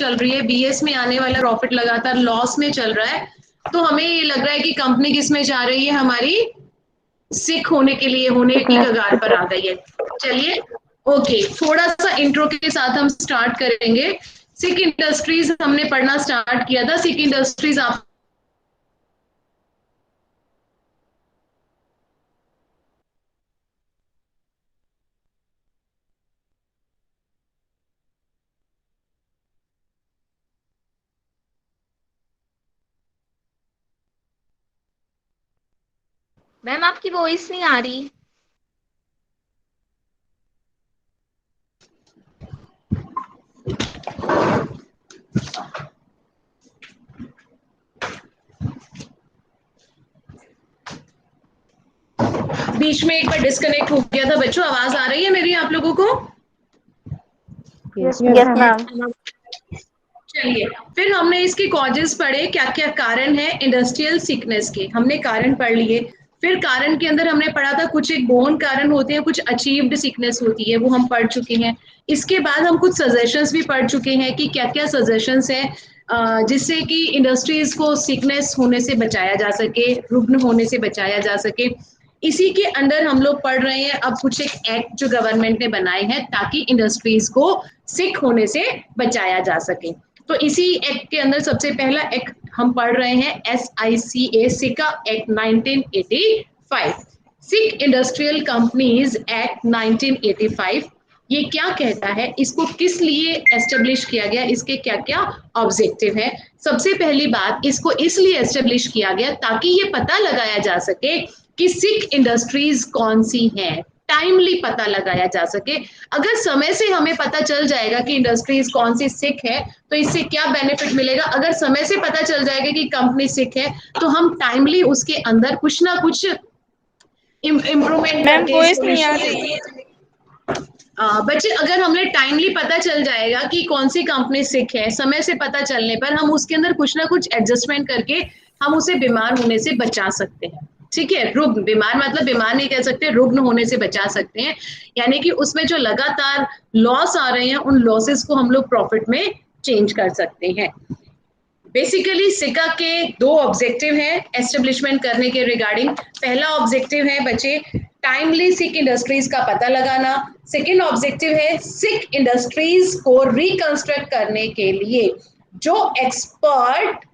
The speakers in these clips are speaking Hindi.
चल रही है, बीएस में आने वाला प्रॉफिट लगातार लॉस में चल रहा है, तो हमें ये लग रहा है कि कंपनी किस में जा रही है, हमारी सिक होने के लिए, होने की कगार पर आ गई है। चलिए ओके, थोड़ा सा इंट्रो के साथ हम स्टार्ट करेंगे। सिक इंडस्ट्रीज हमने पढ़ना स्टार्ट किया था। सिक इंडस्ट्रीज आप मैम आपकी वॉइस नहीं आ रही। बीच में एक बार डिस्कनेक्ट हो गया था बच्चों, आवाज आ रही है मेरी आप लोगों को? Yes yes ma'am. मैम। चलिए, फिर हमने इसके कॉजेस पढ़े, क्या क्या कारण है इंडस्ट्रियल सिकनेस के, हमने कारण पढ़ लिए। फिर कारण के अंदर हमने पढ़ा था कुछ एक बोन कारण होते हैं, कुछ अचीव्ड सिकनेस होती है, वो हम पढ़ चुके हैं। इसके बाद हम कुछ सजेशंस भी पढ़ चुके हैं कि क्या क्या सजेशंस है जिससे कि इंडस्ट्रीज को सिकनेस होने से बचाया जा सके, रुग्ण होने से बचाया जा सके। इसी के अंदर हम लोग पढ़ रहे हैं अब कुछ एक एक्ट जो गवर्नमेंट ने बनाए हैं ताकि इंडस्ट्रीज को सिक होने से बचाया जा सके। तो इसी एक्ट के अंदर सबसे पहला एक्ट हम पढ़ रहे हैं SICA, सिका एक्ट 1985, सिक इंडस्ट्रियल कंपनीज एक्ट 1985। ये क्या कहता है, इसको किस लिए एस्टेब्लिश किया गया, इसके क्या क्या ऑब्जेक्टिव है? सबसे पहली बात, इसको इसलिए एस्टेब्लिश किया गया ताकि ये पता लगाया जा सके कि सिक इंडस्ट्रीज कौन सी हैं, टाइमली पता लगाया जा सके। अगर समय से हमें पता चल जाएगा कि इंडस्ट्रीज कौन सी सिक है तो इससे क्या बेनिफिट मिलेगा? अगर समय से पता चल जाएगा कि कंपनी सिक है तो हम टाइमली उसके अंदर कुछ ना कुछ इम्प्रूवमेंट मैम करके वॉइस नहीं आ रही। सोल्यूशन। बच्चे, अगर हमें टाइमली पता चल जाएगा कि कौन सी कंपनी सिक है, समय से पता चलने पर हम उसके अंदर कुछ ना कुछ एडजस्टमेंट करके हम उसे बीमार होने से बचा सकते हैं। ठीक है, रुग्ण, बीमार मतलब बीमार नहीं कह सकते, रुग्ण होने से बचा सकते हैं। यानी कि उसमें जो लगातार लॉस आ रहे हैं उन लॉसेस को हम लोग प्रॉफिट में चेंज कर सकते हैं। बेसिकली सिका के दो ऑब्जेक्टिव हैं एस्टेब्लिशमेंट करने के रिगार्डिंग। पहला ऑब्जेक्टिव है बच्चे, टाइमली सिक इंडस्ट्रीज का पता लगाना। सेकेंड ऑब्जेक्टिव है सिक इंडस्ट्रीज को रिकंस्ट्रक्ट करने के लिए जो एक्सपर्ट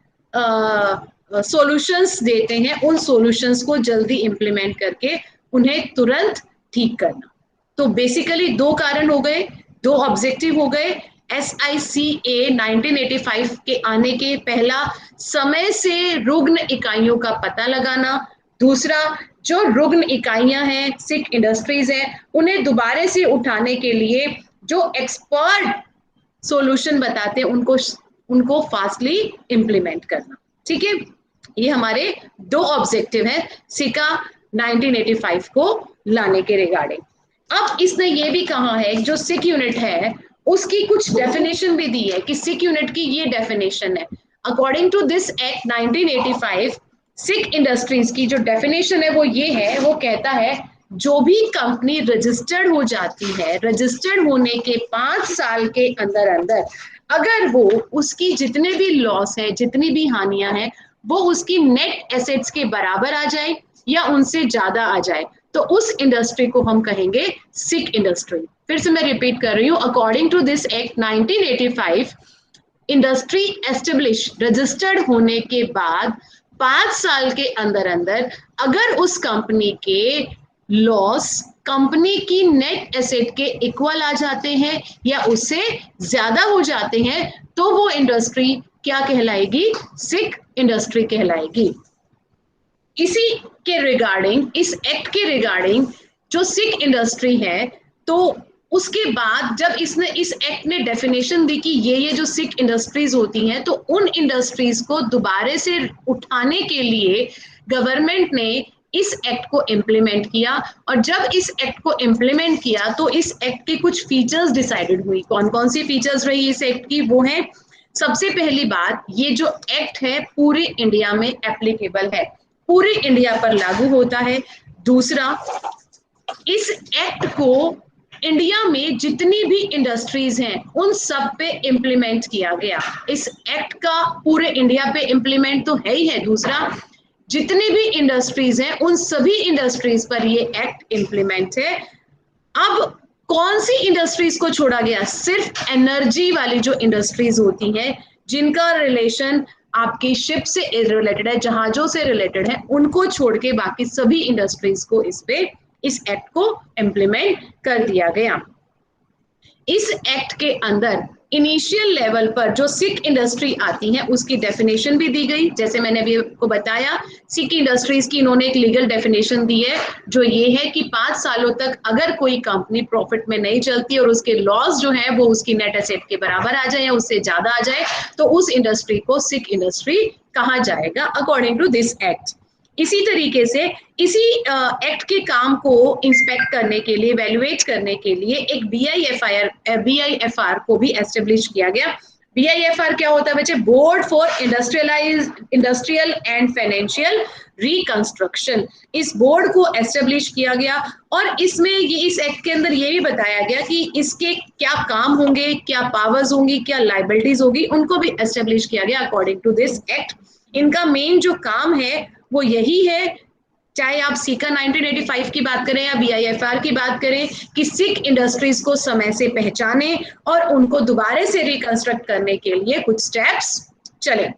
सॉल्यूशंस देते हैं उन सॉल्यूशंस को जल्दी इंप्लीमेंट करके उन्हें तुरंत ठीक करना। तो बेसिकली दो कारण हो गए, दो ऑब्जेक्टिव हो गए। SICA 1985 के आने के, पहला समय से रुग्ण इकाइयों का पता लगाना, दूसरा जो रुग्ण इकाइयां हैं, सिक इंडस्ट्रीज हैं, उन्हें दोबारा से उठाने के लिए जो एक्सपर्ट सॉल्यूशन बताते हैं उनको उनको फास्टली इंप्लीमेंट करना। ठीक है, ये हमारे दो ऑब्जेक्टिव हैं सिका 1985 को लाने के रिगार्डिंग। अब इसने ये भी कहा है जो सिक यूनिट है उसकी कुछ डेफिनेशन भी दी है कि सिक यूनिट की ये डेफिनेशन है। According to this act 1985, sick industries की जो डेफिनेशन है वो ये है, वो कहता है जो भी कंपनी रजिस्टर्ड हो जाती है, रजिस्टर्ड होने के 5 साल के अंदर अंदर अगर वो उसकी जितने भी लॉस है, जितनी भी हानियां हैं, वो उसकी नेट एसेट्स के बराबर आ जाए या उनसे ज्यादा आ जाए, तो उस इंडस्ट्री को हम कहेंगे सिक इंडस्ट्री। फिर से मैं रिपीट कर रही हूँ, according to this act 1985, industry establish registered होने के बाद 5 साल के अंदर अंदर अगर उस कंपनी के लॉस कंपनी की नेट एसेट के इक्वल आ जाते हैं या उससे ज्यादा हो जाते हैं तो वो इंडस्ट्री क्या कहलाएगी? सिक इंडस्ट्री कहलाएगी। इसी के रिगार्डिंग, इस एक्ट के रिगार्डिंग जो सिक इंडस्ट्री है, तो उसके बाद जब इसने इस एक्ट ने डेफिनेशन दी कि ये जो सिक इंडस्ट्रीज होती हैं, तो उन इंडस्ट्रीज को दोबारा से उठाने के लिए गवर्नमेंट ने इस एक्ट को इम्प्लीमेंट किया। और जब इस एक्ट को इम्प्लीमेंट किया तो इस एक्ट की कुछ फीचर्स डिसाइडेड हुई। कौन कौन सी फीचर्स रही इस एक्ट की? वो है, सबसे पहली बात, ये जो एक्ट है पूरे इंडिया में एप्लीकेबल है, पूरे इंडिया पर लागू होता है। दूसरा, इस एक्ट को इंडिया में जितनी भी इंडस्ट्रीज हैं उन सब पे इम्प्लीमेंट किया गया। इस एक्ट का पूरे इंडिया पे इम्प्लीमेंट तो है ही है। दूसरा, जितनी भी इंडस्ट्रीज हैं उन सभी इंडस्ट्रीज पर ये एक्ट इम्प्लीमेंट है। अब कौन सी इंडस्ट्रीज को छोड़ा गया? सिर्फ एनर्जी वाली जो इंडस्ट्रीज होती हैं, जिनका रिलेशन आपकी शिप से रिलेटेड है, जहाजों से रिलेटेड है, उनको छोड़ के बाकी सभी इंडस्ट्रीज को इस एक्ट को इम्प्लीमेंट कर दिया गया। इस एक्ट के अंदर इनिशियल लेवल पर जो सिक इंडस्ट्री आती है उसकी डेफिनेशन भी दी गई। जैसे मैंने अभी आपको बताया, सिक इंडस्ट्रीज की इन्होंने एक लीगल डेफिनेशन दी है, जो ये है कि 5 सालों तक अगर कोई कंपनी प्रॉफिट में नहीं चलती और उसके लॉस जो है वो उसकी नेट एसेट के बराबर आ जाए या उससे ज्यादा आ जाए, तो उस इंडस्ट्री को सिक इंडस्ट्री कहा जाएगा अकॉर्डिंग टू दिस एक्ट। इसी तरीके से इसी एक्ट के काम को इंस्पेक्ट करने के लिए, वैल्यूएट करने के लिए एक बीआईएफआर को भी एस्टेब्लिश किया गया। बीआईएफआर क्या होता है बच्चे? Board for industrial and financial reconstruction. इस बोर्ड को एस्टेब्लिश किया गया और इसमें इस एक्ट के अंदर ये भी बताया गया कि इसके क्या काम होंगे, क्या पावर्स होंगी, क्या लाइबिलिटीज होगी, उनको भी एस्टेब्लिश किया गया अकॉर्डिंग टू दिस एक्ट। इनका मेन जो काम है वो यही है, चाहे आप सीका 1985 की बात करें या बीआईएफआर की बात करें, कि सिक इंडस्ट्रीज को समय से पहचाने और उनको दोबारा से रिकंस्ट्रक्ट करने के लिए कुछ स्टेप्स चले।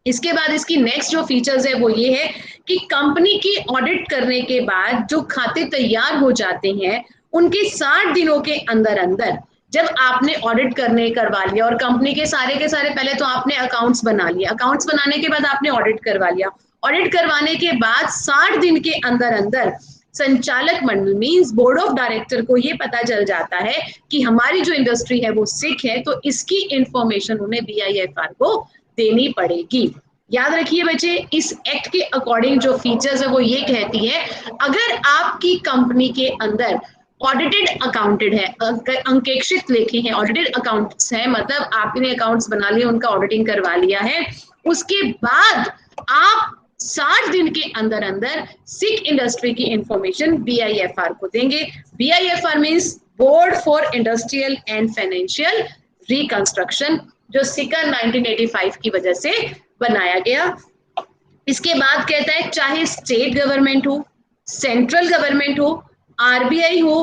इसके बाद इसकी नेक्स्ट जो फीचर्स है वो ये है कि कंपनी की ऑडिट करने के बाद जो खाते तैयार हो जाते हैं, उनके 60 दिनों के अंदर अंदर जब आपने ऑडिट करवा लिया और कंपनी के सारे पहले तो आपने अकाउंट्स बना लिया, अकाउंट्स बनाने के बाद आपने ऑडिट करवा लिया, ऑडिट करवाने के बाद 60 दिन के अंदर अंदर संचालक मंडल मींस बोर्ड ऑफ डायरेक्टर को ये पता चल जाता है कि हमारी जो इंडस्ट्री है वो सिक है, तो इसकी इंफॉर्मेशन उन्हें बीआईएफआर को देनी पड़ेगी। याद रखिए बच्चे, इस एक्ट के अकॉर्डिंग जो फीचर्स है वो ये कहती है, अगर आपकी कंपनी के अंदर ऑडिटेड अकाउंटेड है, अंकेक्षित लेखी है, ऑडिटेड अकाउंट्स है, मतलब आपने अकाउंट्स बना लिए, उनका ऑडिटिंग करवा लिया है, उसके बाद आप 60 दिन के अंदर अंदर सिक इंडस्ट्री की इंफॉर्मेशन बीआईएफआर को देंगे। BIFR means board for industrial and financial reconstruction, जो सिका 1985 की वजह से बनाया गया। इसके बाद कहता है, चाहे स्टेट गवर्नमेंट हो, सेंट्रल गवर्नमेंट हो, आरबीआई हो,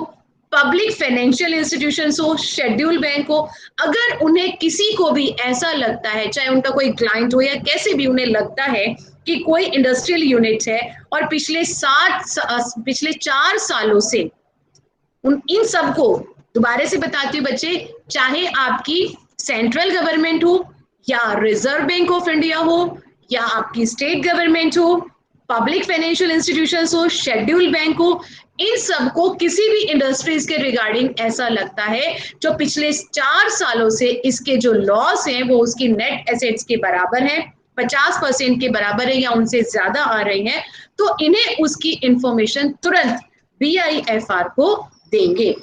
पब्लिक फाइनेंशियल इंस्टीट्यूशंस हो, शेड्यूल बैंक हो, अगर उन्हें किसी को भी ऐसा लगता है, चाहे उनका कोई क्लाइंट हो या कैसे भी उन्हें लगता है कि कोई इंडस्ट्रियल यूनिट है और पिछले 4 सालों से इन सबको, दोबारा से बताती हूँ बच्चे, चाहे आपकी सेंट्रल गवर्नमेंट हो या रिजर्व बैंक ऑफ इंडिया हो या आपकी स्टेट गवर्नमेंट हो, पब्लिक फाइनेंशियल इंस्टीट्यूशंस हो, शेड्यूल बैंक हो, इन सबको किसी भी इंडस्ट्रीज के रिगार्डिंग ऐसा लगता है जो पिछले 4 सालों से इसके जो लॉस हैं वो उसकी नेट एसेट्स के बराबर है, 50% के बराबर है या उनसे ज्यादा आ रही है, तो इन्हें उसकी इंफॉर्मेशन तुरंत बीआईएफआर को देंगे।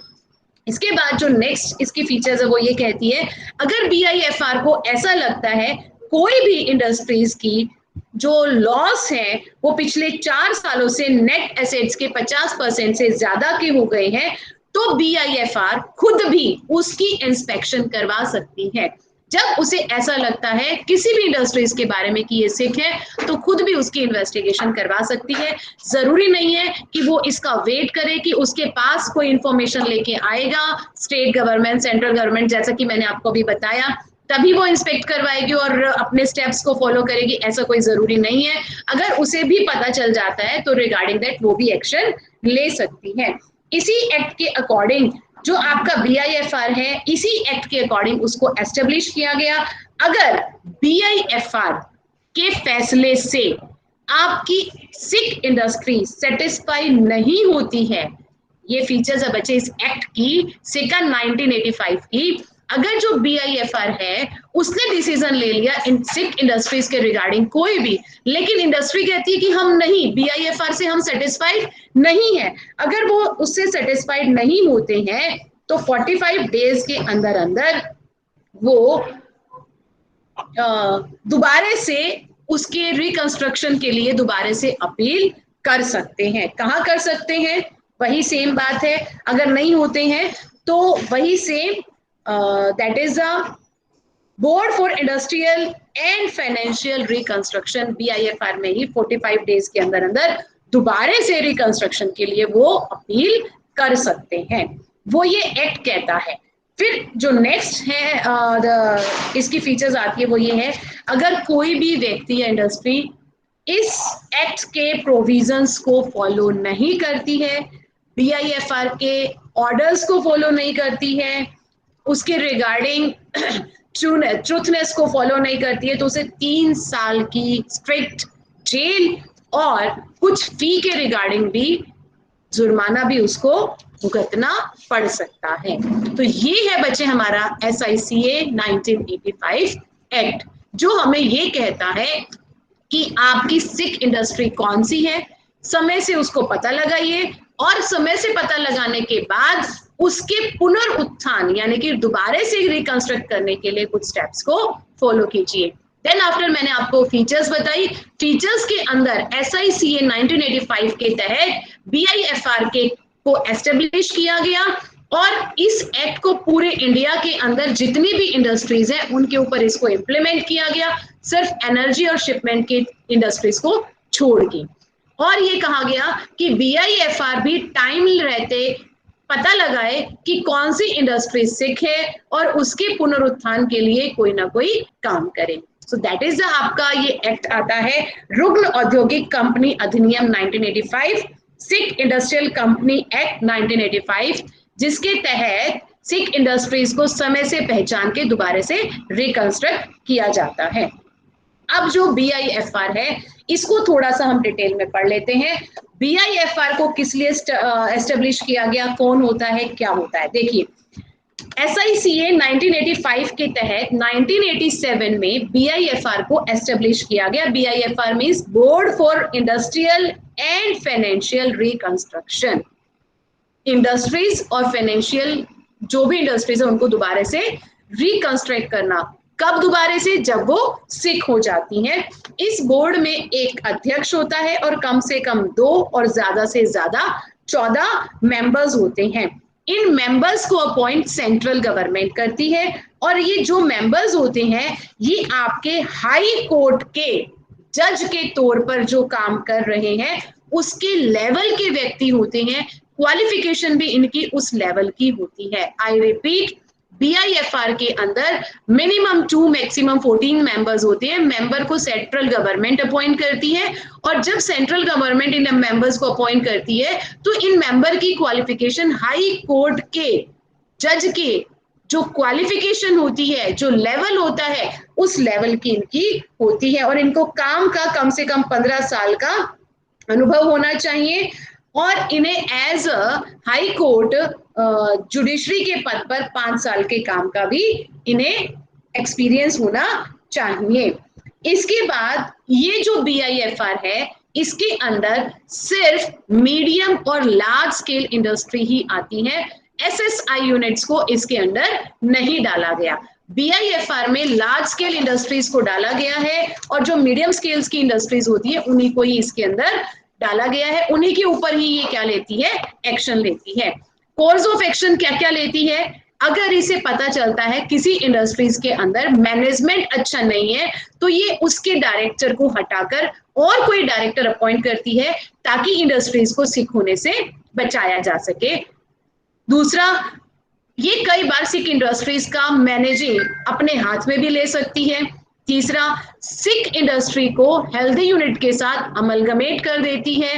इसके बाद जो नेक्स्ट इसकी फीचर्स है वो ये कहती है, अगर बीआईएफआर को ऐसा लगता है कोई भी इंडस्ट्रीज की जो लॉस है वो पिछले 4 सालों से नेट एसेट्स के 50% से ज्यादा के हो गए हैं, तो बीआईएफआर खुद भी उसकी इंस्पेक्शन करवा सकती है। जब उसे ऐसा लगता है किसी भी इंडस्ट्रीज के बारे में कि ये सिक है, तो खुद भी उसकी इन्वेस्टिगेशन करवा सकती है। जरूरी नहीं है कि वो इसका वेट करे कि उसके पास कोई इंफॉर्मेशन लेके आएगा स्टेट गवर्नमेंट, सेंट्रल गवर्नमेंट, जैसा कि मैंने आपको भी बताया, तभी वो इंस्पेक्ट करवाएगी और अपने स्टेप्स को फॉलो करेगी, ऐसा कोई जरूरी नहीं है। अगर उसे भी पता चल जाता है तो रिगार्डिंग दैट वो भी एक्शन ले सकती है। इसी एक्ट के अकॉर्डिंग जो आपका बीआईएफआर है, इसी एक्ट के अकॉर्डिंग उसको एस्टेब्लिश किया गया। अगर बीआईएफआर के फैसले से आपकी सिक इंडस्ट्री सेटिस्फाई नहीं होती है, ये फीचर्स है बच्चे इस एक्ट की, सिका 1985 की, अगर जो बीआईएफआर है उसने डिसीजन ले लिया इन सिक इंडस्ट्रीज के रिगार्डिंग कोई भी, लेकिन इंडस्ट्री कहती है कि हम नहीं, बीआईएफआर से हम सेटिस्फाइड नहीं है, अगर वो उससे सेटिस्फाइड नहीं होते हैं तो 45 डेज के अंदर अंदर वो दोबारा से उसके रिकंस्ट्रक्शन के लिए दोबारा से अपील कर सकते हैं। कहाँ कर सकते हैं? वही सेम बात है, अगर नहीं होते हैं तो वही same, that is a board for industrial and financial reconstruction, BIFR में ही 45 डेज के अंदर अंदर दोबारा से रिकंस्ट्रक्शन के लिए वो अपील कर सकते हैं, वो ये एक्ट कहता है। फिर जो नेक्स्ट है इसकी फीचर्स आती है वो ये है, अगर कोई भी व्यक्ति या इंडस्ट्री इस एक्ट के प्रोविजंस को फॉलो नहीं करती है, BIFR के ऑर्डर्स को फॉलो नहीं करती है, उसके रिगार्डिंग ट्रूथनेस को फॉलो नहीं करती है, तो उसे 3 साल की स्ट्रिक्ट जेल और कुछ फी के रिगार्डिंग भी जुर्माना भी उसको भुगतना पड़ सकता है। तो ये है बच्चे हमारा SICA 1985 एक्ट, जो हमें ये कहता है कि आपकी सिक इंडस्ट्री कौन सी है, समय से उसको पता लगाइए और समय से पता लगाने के बाद उसके पुनरुत्थान यानी कि दोबारा से रिकंस्ट्रक्ट करने के लिए कुछ स्टेप्स को फॉलो कीजिए। देन आफ्टर मैंने आपको फीचर्स बताई, फीचर्स के अंदर SICA 1985 के तहत BIFR के को एस्टेब्लिश किया गया और इस एक्ट को पूरे इंडिया के अंदर जितनी भी इंडस्ट्रीज हैं उनके ऊपर इसको इम्प्लीमेंट किया गया, सिर्फ एनर्जी और शिपमेंट की इंडस्ट्रीज को छोड़ के। और ये कहा गया कि BIFR भी टाइम रहते पता लगाए कि कौन सी इंडस्ट्री सिक है और उसके पुनरुत्थान के लिए कोई ना कोई काम करे। सो दैट इज आपका ये एक्ट आता है, रुग्ण औद्योगिक कंपनी अधिनियम 1985, सिक इंडस्ट्रियल कंपनी एक्ट 1985, जिसके तहत सिक इंडस्ट्रीज को समय से पहचान के दोबारा से रिकंस्ट्रक्ट किया जाता है। अब जो BIFR है इसको थोड़ा सा हम डिटेल में पढ़ लेते हैं। BIFR को किस लिए एस्टेब्लिश किया गया, कौन होता है, क्या होता है। देखिए SICA 1985 के तहत 1987 में BIFR को एस्टेब्लिश किया गया। BIFR means board for industrial and financial reconstruction. Industries और फाइनेंशियल जो भी इंडस्ट्रीज है उनको दोबारा से रिकंस्ट्रक्ट करना, कब दोबारा से, जब वो सिक हो जाती हैं। इस बोर्ड में एक अध्यक्ष होता है और कम से कम 2 और ज्यादा से ज्यादा 14 मेंबर्स होते हैं। इन मेंबर्स को अपॉइंट सेंट्रल गवर्नमेंट करती है और ये जो मेंबर्स होते हैं ये आपके हाई कोर्ट के जज के तौर पर जो काम कर रहे हैं उसके लेवल के व्यक्ति होते हैं, क्वालिफिकेशन भी इनकी उस लेवल की होती है। आई रिपीट, BIFR के अंदर मिनिमम 2 मैक्सिमम 14 मेंबर्स होते हैं। मेंबर को सेंट्रल गवर्नमेंट अपॉइंट करती है और जब सेंट्रल गवर्नमेंट इन मेंबर्स को अपॉइंट करती है तो इन मेंबर की क्वालिफिकेशन हाई कोर्ट के जज के जो क्वालिफिकेशन होती है, जो लेवल होता है, उस लेवल की इनकी होती है और इनको काम का कम से कम 15 साल का अनुभव होना चाहिए और इन्हें as a high court judiciary के पद पर 5 साल के काम का भी इन्हें एक्सपीरियंस होना चाहिए। इसके बाद ये जो BIFR है इसके अंदर सिर्फ मीडियम और लार्ज स्केल इंडस्ट्री ही आती है, SSI यूनिट्स को इसके अंदर नहीं डाला गया। BIFR में लार्ज स्केल इंडस्ट्रीज को डाला गया है और जो मीडियम स्केल्स की इंडस्ट्रीज होती है उन्हीं को ही इसके अंदर डाला गया है, उन्हीं के ऊपर ही ये क्या लेती है, एक्शन लेती है। कोर्स ऑफ एक्शन क्या क्या लेती है, अगर इसे पता चलता है किसी इंडस्ट्रीज के अंदर मैनेजमेंट अच्छा नहीं है तो ये उसके डायरेक्टर को हटाकर और कोई डायरेक्टर अपॉइंट करती है ताकि इंडस्ट्रीज को सिक होने से बचाया जा सके। दूसरा, ये कई बार सिक इंडस्ट्रीज का मैनेजिंग अपने हाथ में भी ले सकती है। तीसरा, सिक इंडस्ट्री को हेल्दी यूनिट के साथ अमलगमेट कर देती है।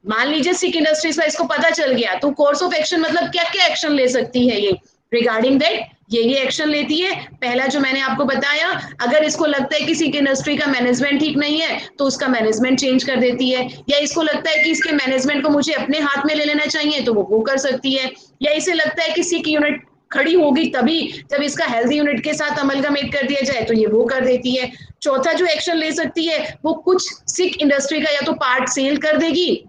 मान लीजिए सिक इंडस्ट्रीज का इसको पता चल गया तो कोर्स ऑफ एक्शन मतलब क्या क्या एक्शन ले सकती है ये रिगार्डिंग दैट, ये एक्शन लेती है। पहला जो मैंने आपको बताया, अगर इसको लगता है कि सिक इंडस्ट्री का मैनेजमेंट ठीक नहीं है तो उसका मैनेजमेंट चेंज कर देती है, या इसको लगता है कि इसके मैनेजमेंट को मुझे अपने हाथ में ले लेना चाहिए तो वो कर सकती है, या इसे लगता है कि सिक यूनिट खड़ी होगी तभी जब इसका हेल्दी यूनिट के साथ अमलगमेट कर दिया जाए तो ये वो कर देती है। चौथा जो एक्शन ले सकती है वो कुछ सिक इंडस्ट्री का या तो पार्ट सेल कर देगी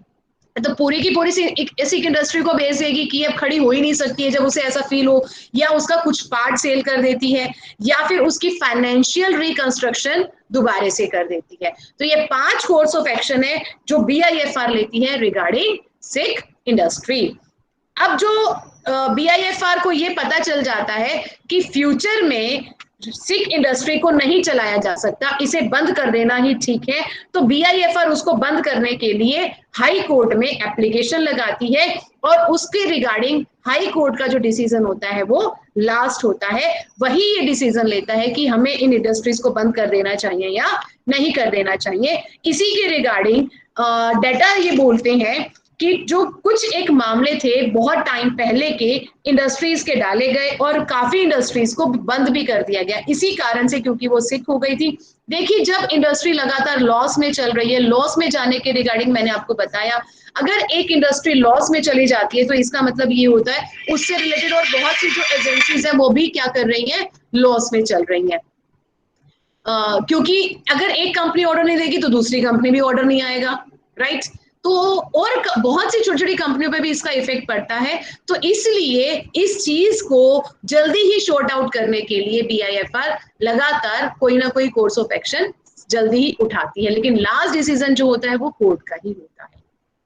तो पूरी की पूरी सिक इंडस्ट्री को भेज देगी कि अब खड़ी हो ही नहीं सकती है जब उसे ऐसा फील हो, या उसका कुछ पार्ट सेल कर देती है, या फिर उसकी फाइनेंशियल रिकंस्ट्रक्शन दोबारा से कर देती है। तो ये 5 कोर्स ऑफ एक्शन है जो BIFR लेती है रिगार्डिंग सिक इंडस्ट्री। अब जो BIFR को ये पता चल जाता है कि फ्यूचर में सिक इंडस्ट्री को नहीं चलाया जा सकता, इसे बंद कर देना ही ठीक है, तो BIFR उसको बंद करने के लिए हाई कोर्ट में एप्लीकेशन लगाती है और उसके रिगार्डिंग हाई कोर्ट का जो डिसीजन होता है वो लास्ट होता है। वही ये डिसीजन लेता है कि हमें इन इंडस्ट्रीज को बंद कर देना चाहिए या नहीं कर देना चाहिए। इसी के रिगार्डिंग डाटा ये बोलते हैं कि जो कुछ एक मामले थे बहुत टाइम पहले के इंडस्ट्रीज के डाले गए और काफी इंडस्ट्रीज को बंद भी कर दिया गया इसी कारण से, क्योंकि वो सिक हो गई थी। देखिए, जब इंडस्ट्री लगातार लॉस में चल रही है, लॉस में जाने के रिगार्डिंग मैंने आपको बताया, अगर एक इंडस्ट्री लॉस में चली जाती है तो इसका मतलब ये होता है उससे रिलेटेड और बहुत सी जो एजेंसीज है वो भी क्या कर रही हैं, लॉस में चल रही हैं। क्योंकि अगर एक कंपनी ऑर्डर नहीं देगी तो दूसरी कंपनी भी ऑर्डर नहीं आएगा, राइट? तो और बहुत सी छोटी छोटी कंपनियों पे भी इसका इफेक्ट पड़ता है। तो इसलिए इस चीज को जल्दी ही शॉर्ट आउट करने के लिए BIFR लगातार कोई ना कोई कोर्स ऑफ एक्शन जल्दी ही उठाती है, लेकिन लास्ट डिसीजन जो होता है वो कोर्ट का ही होता है।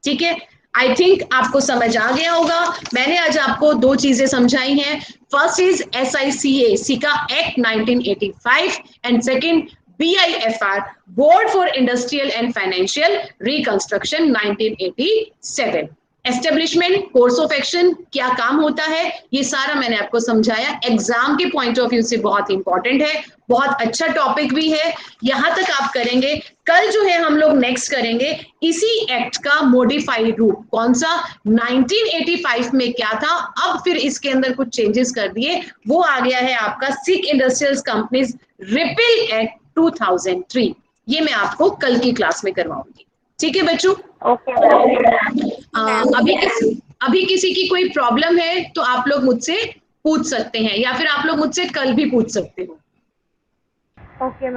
ठीक है, आई थिंक आपको समझ आ गया होगा। मैंने आज आपको दो चीजें समझाई हैं। फर्स्ट इज SICA सिका act 1985 and second BIFR board for industrial and financial reconstruction 1987। Establishment, course of action, क्या काम होता है, ये सारा मैंने आपको समझाया। एग्जाम के पॉइंट ऑफ व्यू से बहुत इंपॉर्टेंट है, बहुत अच्छा टॉपिक भी है। यहां तक आप करेंगे। कल जो है हम लोग नेक्स्ट करेंगे इसी एक्ट का मॉडिफाइड रूप, कौन सा, 1985 में क्या था, अब फिर इसके अंदर कुछ चेंजेस कर दिए, वो आ गया है आपका सिक इंडस्ट्रियल कंपनीज रिपील एक्ट 2003। ये मैं आपको कल की क्लास में करवाऊंगी। ठीक है बच्चों? ओके अभी किसी की कोई प्रॉब्लम है तो आप लोग मुझसे पूछ सकते हैं, या फिर आप लोग मुझसे कल भी पूछ सकते हो। ओके।